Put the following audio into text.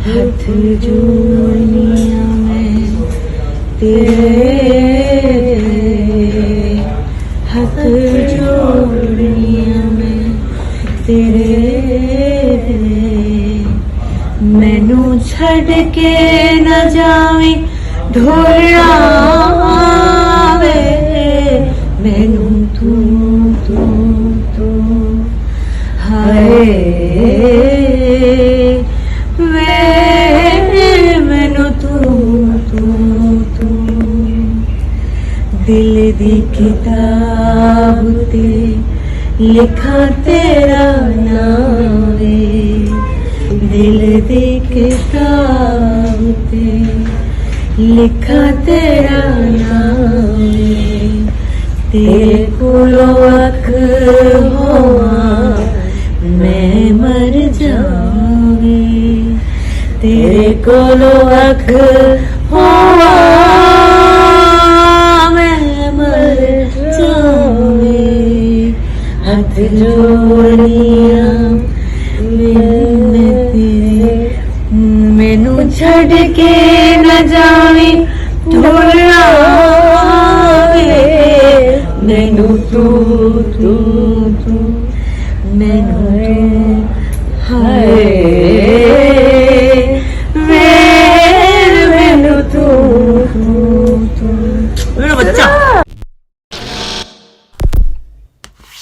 हाथ जोड़निया मैं तेरे, हाथ जोड़निया मैं तेरे, मैनू छड़ के न जावी ढोलावे, मैनू तू तू तू हाय वे, मैनू तू तू तू, दिल दी किताब ते लिखा तेरा नाम वे, दिल दी किताब ते लिखा तेरा नाम वे, तेरे कोलों अख होवा मैं मर जाऊंगी, तेरे कोलों अख होवा मैं मर जाऊंगी, हाथ जोड़िया मैं तेरे, मैनू छड़ के न जावी ढोलावे, मैनू तू तू तू, मैनू हाय